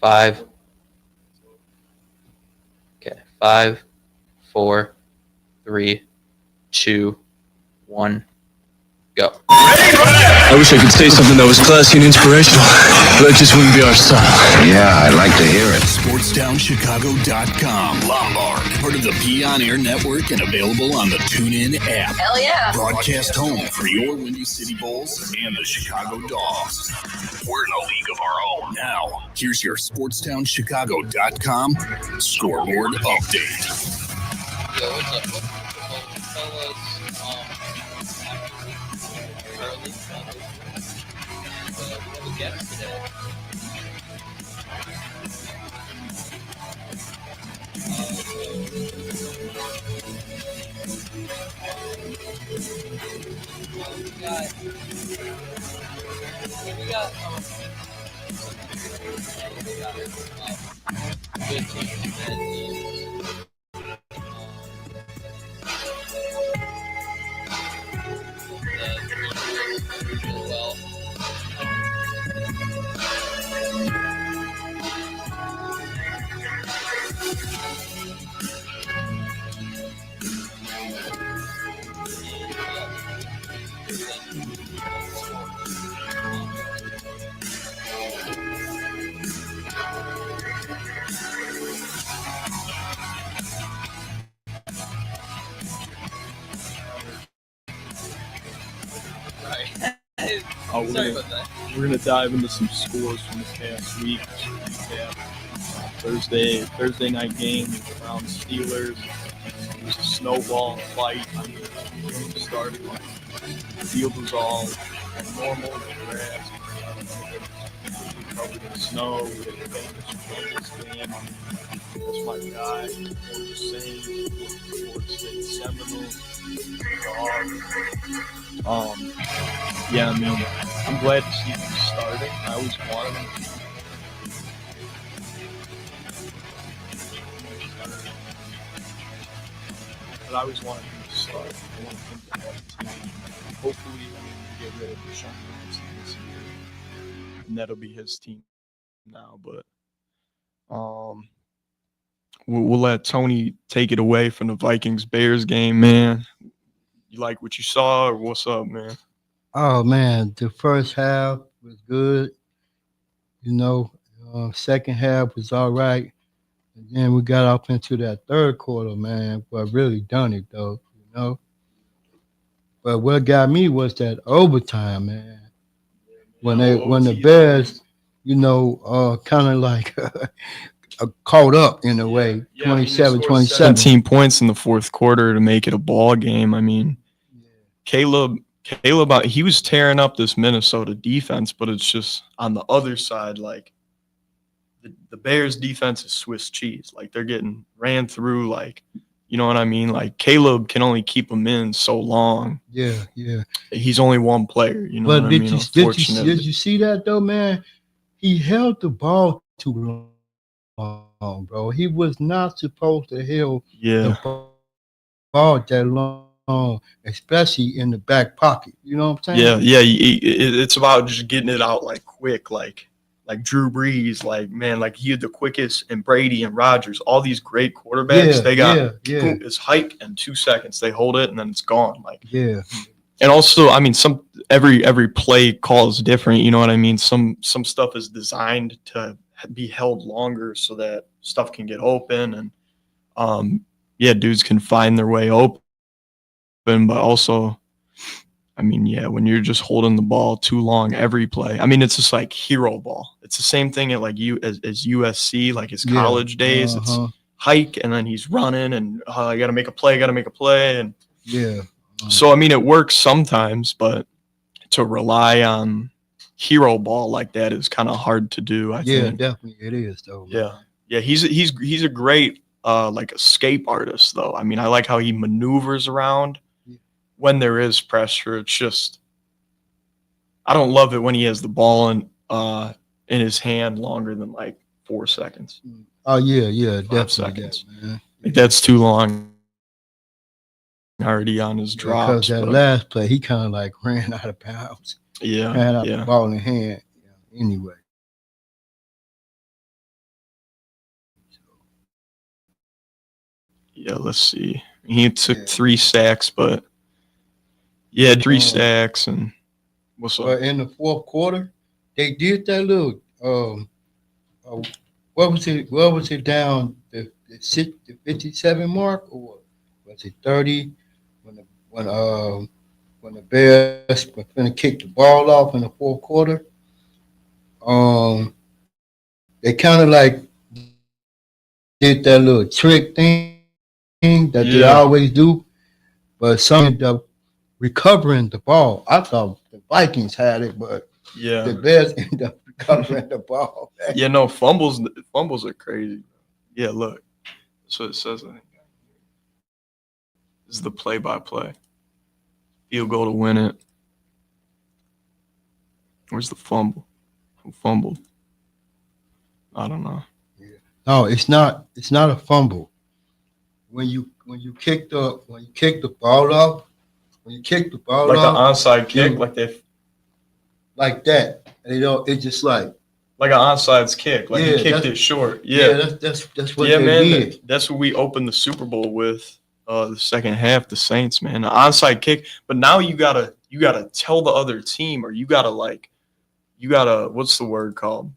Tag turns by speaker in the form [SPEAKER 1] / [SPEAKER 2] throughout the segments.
[SPEAKER 1] 5. Okay. 5, 4, 3, 2, 1. Go.
[SPEAKER 2] I wish I could say something that was classy and inspirational, but that just wouldn't be our style.
[SPEAKER 3] Yeah, I'd like to hear it.
[SPEAKER 4] SportsTownChicago.com. Lombard, part of the P On Air network and available on the TuneIn app.
[SPEAKER 5] Hell yeah.
[SPEAKER 4] Broadcast home for your Windy City Bulls and the Chicago Dogs. We're in a league of our own. Now, here's your SportsTownChicago.com scoreboard update.
[SPEAKER 1] Yo, what's up, fellas? Early, we have a guest today. We got good teams and bad teams. Doing well. Sorry about that.
[SPEAKER 6] We're going to dive into some scores from the past week. Yeah. Thursday night game, Browns Steelers. It was a snowball fight. I mean, the game started like the field was all normal, the grass. Covered in snow. We had the famous game. That's my guy. Georgia Saint, Florida State Seminoles. Yeah, I mean, I'm glad to see them starting. I always wanted them to. But I always wanted him to start. I wanted him to have a team. Hopefully, we get rid of Deshaun Watson this year, and that'll be his team now. But we'll let Tony take it away from the Vikings-Bears game, man. You like what you saw, or what's up, man?
[SPEAKER 7] Oh, man, the first half was good. Second half was all right. And then we got up into that third quarter, man. But really done it, though, But what got me was that overtime, man. When the Bears, kind of like caught up in a way, 27-27.
[SPEAKER 6] 17 points in the fourth quarter to make it a ball game. I mean, Caleb, he was tearing up this Minnesota defense, but it's just on the other side, like the Bears defense is Swiss cheese. Like they're getting ran through, like, you know what I mean? Like Caleb can only keep them in so long.
[SPEAKER 7] Yeah.
[SPEAKER 6] He's only one player, you know
[SPEAKER 7] but
[SPEAKER 6] what I mean?
[SPEAKER 7] Did you see that though, man? He held the ball too long, bro. He was not supposed to hold the ball that long. Especially in the back pocket, you know what I'm saying?
[SPEAKER 6] Yeah. It's about just getting it out like quick, like Drew Brees, like man, like he had the quickest, and Brady and Rodgers, all these great quarterbacks. They got it's hike in 2 seconds. They hold it and then it's gone. Like and also, I mean, every play call is different. You know what I mean? Some stuff is designed to be held longer so that stuff can get open, and dudes can find their way open. But also, I mean, when you're just holding the ball too long every play, I mean, it's just like hero ball. It's the same thing at like as USC, like his college days. It's hike, and then he's running, and I got to make a play, and so I mean, it works sometimes, but to rely on hero ball like that is kind of hard to do. I think.
[SPEAKER 7] Definitely it is though.
[SPEAKER 6] Yeah, he's a great like escape artist though. I mean, I like how he maneuvers around. When there is pressure, it's just I don't love it when he has the ball in his hand longer than like 4 seconds.
[SPEAKER 7] Oh yeah,
[SPEAKER 6] 5
[SPEAKER 7] definitely.
[SPEAKER 6] seconds. Like that's too long. Already on his drops.
[SPEAKER 7] Because that last play, he kind of like ran out of bounds.
[SPEAKER 6] Yeah,
[SPEAKER 7] Ran out the ball in hand. Anyway.
[SPEAKER 6] Yeah, let's see. He took 3 sacks, but yeah, 3 sacks and what's up?
[SPEAKER 7] But in the fourth quarter, they did that little what was it? What was it down the 57 mark, or was it 30 when the Bears were going to kick the ball off in the fourth quarter? They kind of like did that little trick thing that they always do, but some ended up recovering the ball. I thought the Vikings had it, but the Bears ended up recovering the ball.
[SPEAKER 6] Yeah, no, fumbles are crazy. Yeah, look. That's what it says. I think. This is the play-by-play. Field goal to win it. Where's the fumble? Who fumbled? I don't know.
[SPEAKER 7] No, it's not a fumble. When you kick the ball off,
[SPEAKER 6] like an onside kick,
[SPEAKER 7] like that. It's just like
[SPEAKER 6] an onside kick, like you kicked it short. Yeah,
[SPEAKER 7] that's what they did.
[SPEAKER 6] That's what we opened the Super Bowl with. The second half, the Saints, man, the onside kick. But now you gotta tell the other team, or you gotta what's the word called?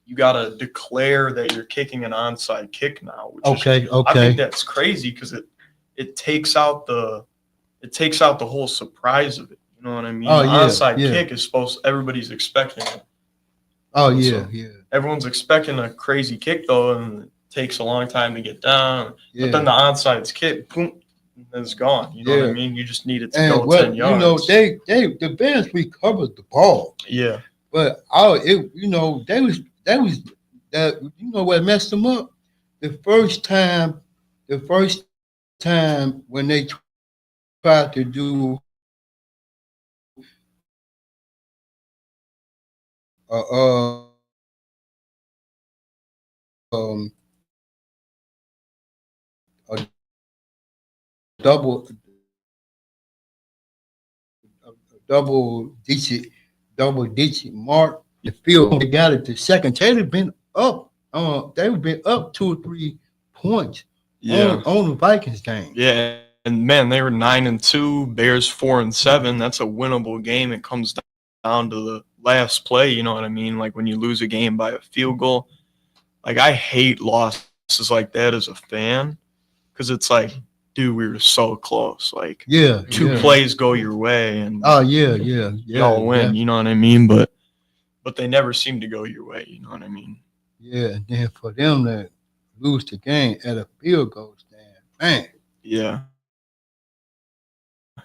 [SPEAKER 6] You gotta declare that you're kicking an onside kick now.
[SPEAKER 7] Okay.
[SPEAKER 6] I think that's crazy because it takes out the whole surprise of it. You know what I mean?
[SPEAKER 7] Oh,
[SPEAKER 6] the
[SPEAKER 7] yeah,
[SPEAKER 6] onside kick is everybody's expecting it.
[SPEAKER 7] Oh
[SPEAKER 6] So
[SPEAKER 7] yeah.
[SPEAKER 6] Everyone's expecting a crazy kick though, and it takes a long time to get down.
[SPEAKER 7] Yeah.
[SPEAKER 6] But then the onside's kick, boom, and it's gone. You know what I mean? You just need it to go 10 yards.
[SPEAKER 7] You know, the Bears recovered the ball.
[SPEAKER 6] Yeah.
[SPEAKER 7] But that was what messed them up. The first time when they tried to do a double digit mark, the field they got it to second. They'd have been up. They would have been up 2 or 3 points on the Vikings game.
[SPEAKER 6] Yeah. And man, they were 9-2, Bears 4-7. That's a winnable game. It comes down to the last play. You know what I mean? Like when you lose a game by a field goal. Like I hate losses like that as a fan, because it's like, dude, we were so close. Like 2 plays go your way, and y'all win. You know what I mean? But they never seem to go your way. You know what I mean?
[SPEAKER 7] Yeah, and then for them to lose the game at a field goal stand, man.
[SPEAKER 6] Yeah.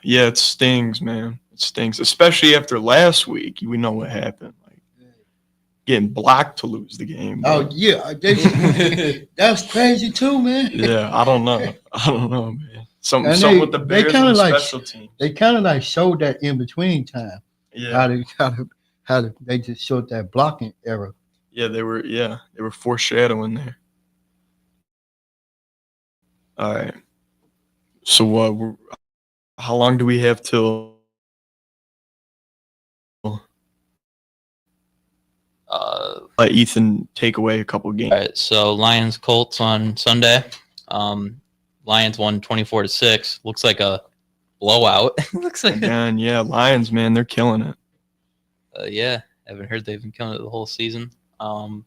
[SPEAKER 6] Yeah, it stings, man. It stings, especially after last week. We know what happened. Like getting blocked to lose the game.
[SPEAKER 7] Oh yeah, that's crazy too, man.
[SPEAKER 6] Yeah, I don't know, man. Something with the Bears and special teams.
[SPEAKER 7] They kind of like showed that in between time.
[SPEAKER 6] Yeah,
[SPEAKER 7] how they just showed that blocking error.
[SPEAKER 6] Yeah, they were foreshadowing there. All right. So how long do we have till? Let Ethan take away a couple games.
[SPEAKER 5] All right, so Lions Colts on Sunday. Lions won 24-6. Looks like a blowout. Looks like
[SPEAKER 6] again, yeah. Lions, man, they're killing it.
[SPEAKER 5] Yeah, haven't heard they've been killing it the whole season. Let's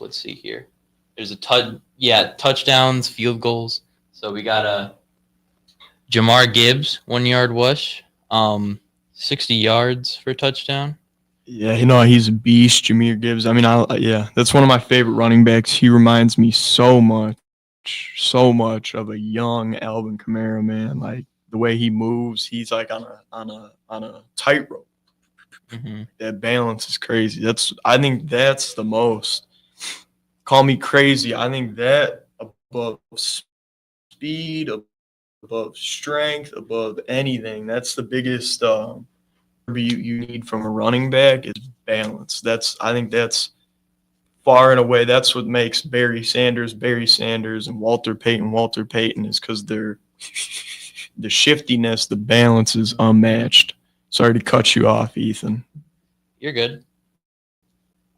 [SPEAKER 5] see here. There's touchdowns, field goals. So we got Jamar Gibbs, 1 yard rush, 60 yards for a touchdown.
[SPEAKER 6] Yeah, he's a beast, Jahmyr Gibbs. I mean, that's one of my favorite running backs. He reminds me so much of a young Alvin Kamara, man. Like the way he moves, he's like on a tightrope.
[SPEAKER 5] Mm-hmm.
[SPEAKER 6] That balance is crazy. I think that's the most. Call me crazy. I think that above speed, above strength, above anything, that's the biggest you need from a running back is balance. I think that's far and away. That's what makes Barry Sanders, and Walter Payton is because they're the shiftiness, the balance is unmatched. Sorry to cut you off, Ethan.
[SPEAKER 5] You're good.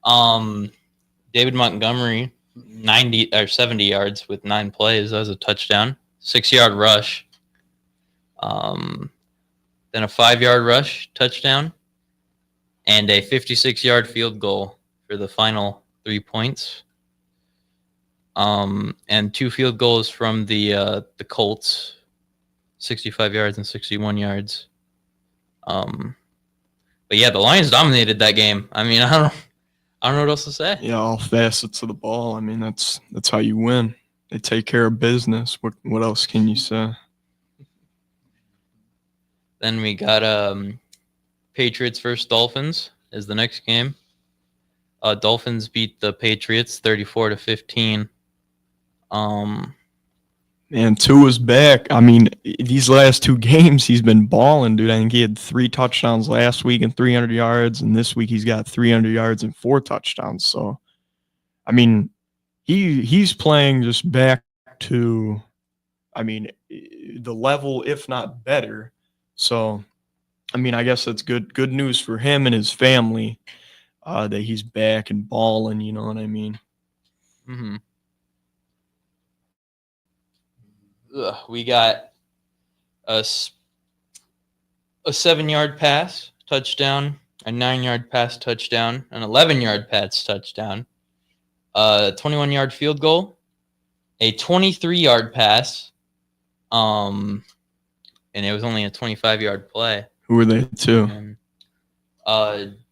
[SPEAKER 5] David Montgomery, 90 or 70 yards with 9 plays. That was a touchdown. 6-yard rush. Then a 5-yard rush touchdown, and a 56-yard field goal for the final 3 points. And 2 field goals from the Colts, 65 yards and 61 yards. But yeah, the Lions dominated that game. I mean, I don't know what else to say.
[SPEAKER 6] Yeah, all facets of the ball. I mean, that's how you win. They take care of business. What else can you say?
[SPEAKER 5] Then we got Patriots versus Dolphins is the next game. Dolphins beat the Patriots 34-15.
[SPEAKER 6] And Tua's back. I mean, these last 2 games, he's been balling, dude. I think he had 3 touchdowns last week and 300 yards, and this week he's got 300 yards and 4 touchdowns. So, I mean, he's playing just back to, I mean, the level, if not better. So, I mean, I guess that's good news for him and his family that he's back and balling. You know what I mean?
[SPEAKER 5] Mm-hmm. We got a 7-yard pass touchdown, a 9-yard pass touchdown, an 11-yard pass touchdown, a 21-yard field goal, a 23-yard pass, and it was only a 25-yard play.
[SPEAKER 6] Who were they to?
[SPEAKER 5] And,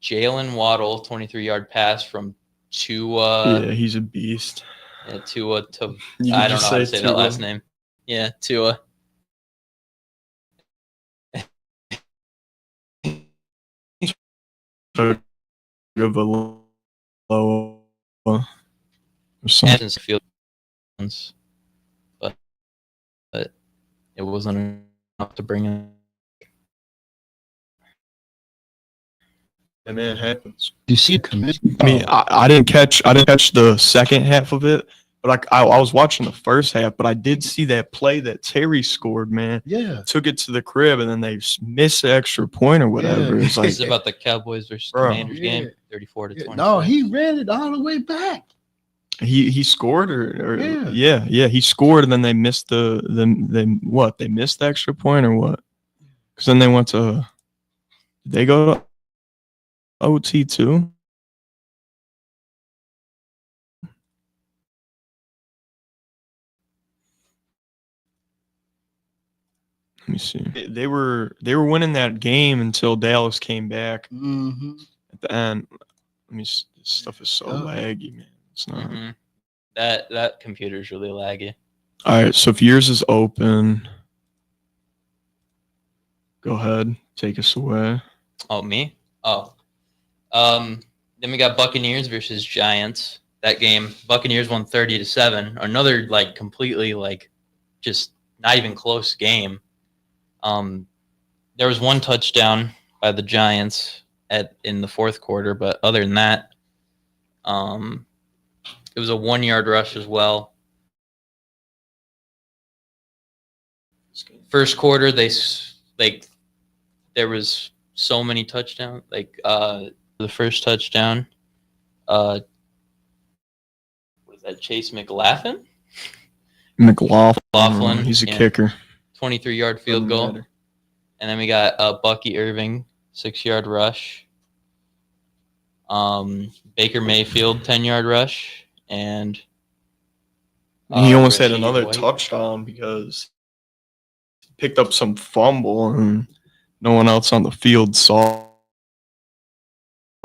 [SPEAKER 5] Jalen Waddle, 23-yard pass from Tua.
[SPEAKER 6] Yeah, he's a beast.
[SPEAKER 5] Yeah, Tua to
[SPEAKER 6] You
[SPEAKER 5] I
[SPEAKER 6] could
[SPEAKER 5] don't
[SPEAKER 6] just
[SPEAKER 5] know how to
[SPEAKER 6] say
[SPEAKER 5] say
[SPEAKER 6] Tua.
[SPEAKER 5] that last name. Yeah, Tua.
[SPEAKER 6] Or something.
[SPEAKER 5] And field goals, but it wasn't enough to bring in.
[SPEAKER 6] And then it happens.
[SPEAKER 7] You see, commission.
[SPEAKER 6] I mean, I didn't catch the second half of it, but I was watching the first half. But I did see that play that Terry scored. Man,
[SPEAKER 7] Yeah.
[SPEAKER 6] took it to the crib, and then they missed the extra point or whatever.
[SPEAKER 7] Yeah.
[SPEAKER 6] It's like,
[SPEAKER 5] This is about the Cowboys versus
[SPEAKER 6] Bro.
[SPEAKER 5] Commanders game,
[SPEAKER 7] Yeah.
[SPEAKER 5] 34-20.
[SPEAKER 7] No, he ran it all the way back.
[SPEAKER 6] he scored or
[SPEAKER 7] Yeah.
[SPEAKER 6] yeah, he scored, and then they missed they missed the extra point or what? Because then they went to, did they go to OT too? Let me see. They were winning that game until Dallas came back
[SPEAKER 7] Mm-hmm.
[SPEAKER 6] at the end. This stuff is so
[SPEAKER 7] Oh.
[SPEAKER 6] laggy, man. It's not.
[SPEAKER 5] Mm-hmm. That computer's really laggy.
[SPEAKER 6] All right, so if yours is open, go ahead, take us away.
[SPEAKER 5] Oh, me? Oh. Then we got Buccaneers versus Giants. That game, Buccaneers won 30-7. Another completely just not even close game. There was 1 touchdown by the Giants in the fourth quarter, but other than that, it was a 1-yard rush as well. First quarter, there was so many touchdowns. The first touchdown, was that Chase McLaughlin?
[SPEAKER 6] McLaughlin, he's a
[SPEAKER 5] yeah.
[SPEAKER 6] kicker.
[SPEAKER 5] 23-yard field
[SPEAKER 6] Doesn't
[SPEAKER 5] goal.
[SPEAKER 6] matter.
[SPEAKER 5] And then we got Bucky Irving, 6-yard rush. Baker Mayfield, 10-yard rush. And
[SPEAKER 6] He almost had
[SPEAKER 5] Rashid
[SPEAKER 6] another
[SPEAKER 5] White.
[SPEAKER 6] touchdown because he picked up some fumble and no one else on the field saw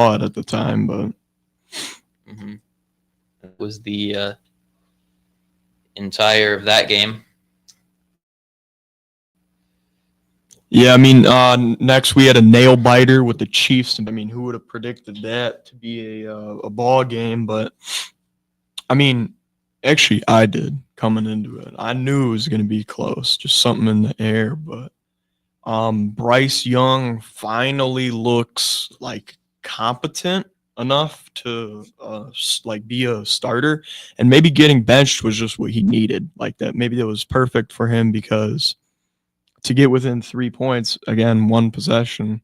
[SPEAKER 6] it at the time. But
[SPEAKER 5] Mhm. That was the entire of that game.
[SPEAKER 6] yeah, I mean, next we had a nail biter with the Chiefs. I mean, who would have predicted that to be a ball game? But I mean, actually, I did coming into it. I knew it was going to be close, just something in the air. But Bryce Young finally looks competent enough to be a starter, and maybe getting benched was just what he needed. That maybe that was perfect for him because to get within 3 points again, 1 possession,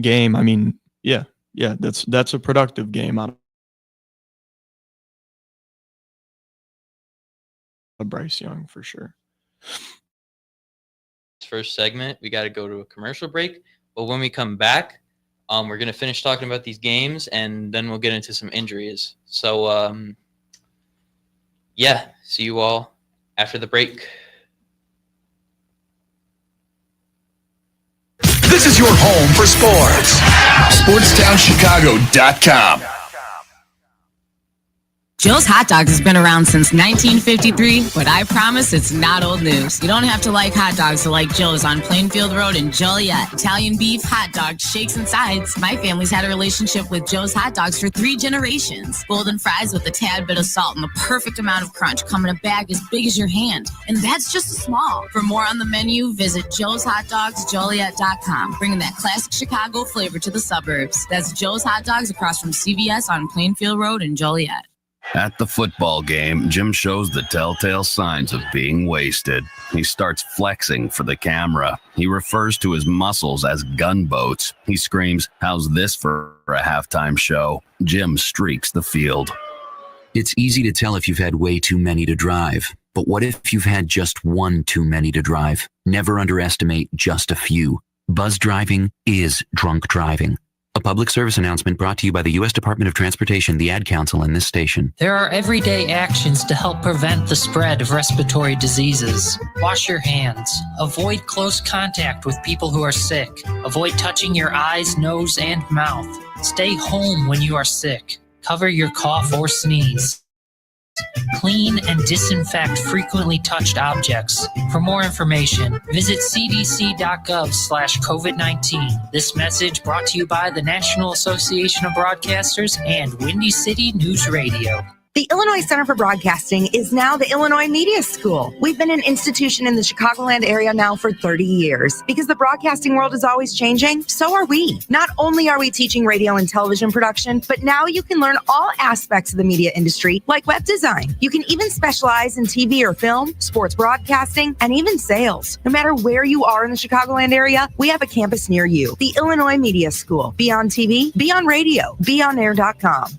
[SPEAKER 6] game. I mean, yeah, that's a productive game out of Bryce Young for sure.
[SPEAKER 5] First segment, we got to go to a commercial break. But when we come back, we're going to finish talking about these games, and then we'll get into some injuries. So, yeah, see you all after the break.
[SPEAKER 4] This is your home for sports. SportsTownChicago.com.
[SPEAKER 8] Joe's Hot Dogs has been around since 1953, but I promise it's not old news. You don't have to like hot dogs to like Joe's on Plainfield Road in Joliet. Italian beef, hot dogs, shakes, and sides. My family's had a relationship with Joe's Hot Dogs for 3 generations. Golden fries with a tad bit of salt and the perfect amount of crunch come in a bag as big as your hand. And that's just small. For more on the menu, visit joeshotdogsjoliet.com, bringing that classic Chicago flavor to the suburbs. That's Joe's Hot Dogs across from CVS on Plainfield Road in Joliet.
[SPEAKER 3] At the football game, Jim shows the telltale signs of being wasted. He starts flexing for the camera. He refers to his muscles as gunboats. He screams, "How's this for a halftime show?" Jim streaks the field.
[SPEAKER 9] It's easy to tell if you've had way too many to drive. But what if you've had just one too many to drive? Never underestimate just a few. Buzz driving is drunk driving. A public service announcement brought to you by the U.S. Department of Transportation, the Ad Council, and this station.
[SPEAKER 10] There are everyday actions to help prevent the spread of respiratory diseases. Wash your hands. Avoid close contact with people who are sick. Avoid touching your eyes, nose, and mouth. Stay home when you are sick. Cover your cough or sneeze. Clean and disinfect frequently touched objects. For more information, visit cdc.gov/COVID-19. This message brought to you by the National Association of Broadcasters and Windy City News Radio.
[SPEAKER 11] The Illinois Center for Broadcasting is now the Illinois Media School. We've been an institution in the Chicagoland area now for 30 years. Because the broadcasting world is always changing, so are we. Not only are we teaching radio and television production, but now you can learn all aspects of the media industry, like web design. You can even specialize in TV or film, sports broadcasting, and even sales. No matter where you are in the Chicagoland area, we have a campus near you. The Illinois Media School. Be on TV, be on radio, beonair.com.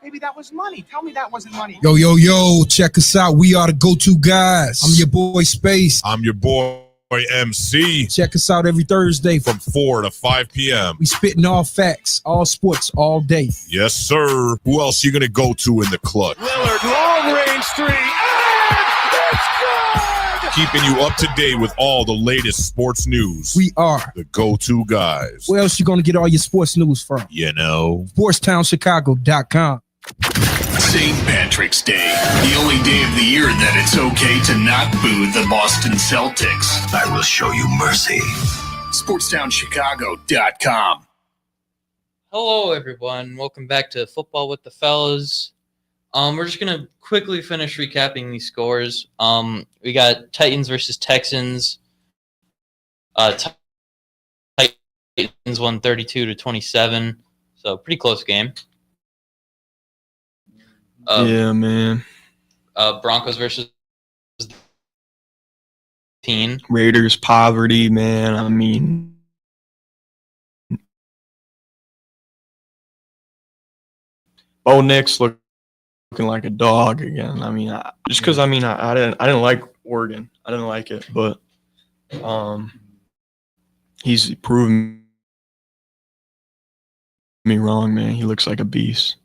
[SPEAKER 12] Maybe that was money. Tell me that wasn't money.
[SPEAKER 13] Yo, check us out. We are the go-to guys. I'm your boy Space.
[SPEAKER 14] I'm your boy MC.
[SPEAKER 13] Check us out every Thursday
[SPEAKER 14] from 4 to 5 p.m.
[SPEAKER 13] We spitting all facts, all sports, all day.
[SPEAKER 14] Yes, sir. Who else you going to go to in the clutch?
[SPEAKER 12] Lillard, long range three. And it's good!
[SPEAKER 14] Keeping you up to date with all the latest sports news.
[SPEAKER 13] We are
[SPEAKER 14] the go-to guys.
[SPEAKER 13] Where else you going to get all your sports news from?
[SPEAKER 14] You know.
[SPEAKER 13] SportsTownChicago.com.
[SPEAKER 4] St. Patrick's Day, the only day of the year that it's okay to not boo the Boston Celtics.
[SPEAKER 3] I will show you mercy.
[SPEAKER 4] SportsTownChicago.com.
[SPEAKER 5] Hello, everyone. Welcome back to Football with the Fellas. We're just going to quickly finish recapping these scores. We got Titans versus Texans. Titans won 32-27, so pretty close game.
[SPEAKER 6] Yeah, man.
[SPEAKER 5] Broncos versus team.
[SPEAKER 6] Raiders poverty, man. I mean, Bo Nix looking like a dog again. I mean, I didn't like Oregon. I didn't like it, but he's proven me wrong, man. He looks like a beast.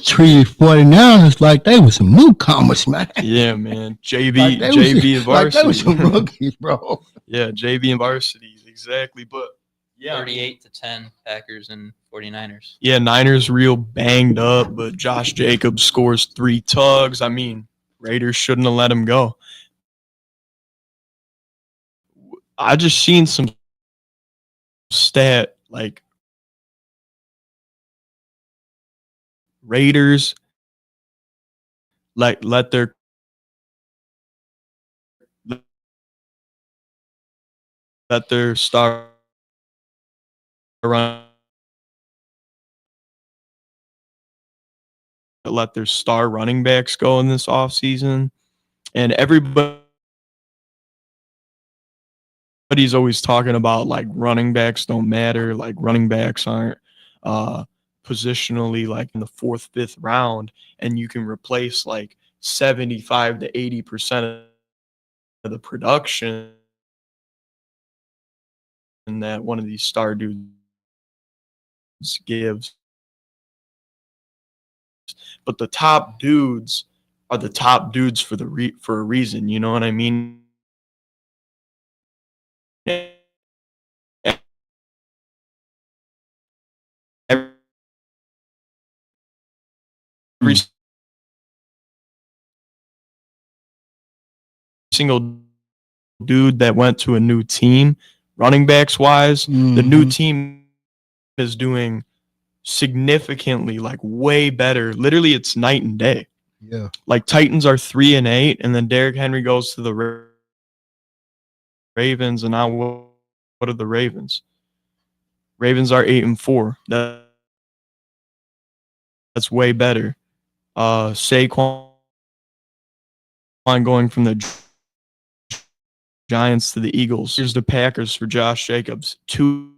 [SPEAKER 7] Treated 49ers like they was some newcomers, man.
[SPEAKER 6] Yeah, man. JV and varsity.
[SPEAKER 7] Like they was some rookies, bro.
[SPEAKER 6] Yeah, JV and varsities, exactly. But yeah,
[SPEAKER 5] 38-10 Packers and 49ers.
[SPEAKER 6] Yeah, Niners real banged up, but Josh Jacobs scores 3 tugs. I mean, Raiders shouldn't have let him go. I just seen some stat like Raiders let their star run let their star running backs go in this offseason, and everybody everybody's always talking about like running backs don't matter, like running backs aren't positionally like in the 4th, 5th round, and you can replace like 75 to 80% of the production that one of these star dudes gives. But the top dudes are the top dudes for a reason, you know what I mean? Every single dude that went to a new team, running backs wise, the new team is doing significantly, like way better. Literally, it's night and day.
[SPEAKER 7] Yeah.
[SPEAKER 6] Like Titans are 3-8, and then Derrick Henry goes to the Ravens, and now what are the Ravens? Ravens are 8-4. That's way better. Saquon going from the Giants to the Eagles. Here's the Packers for Josh Jacobs. 2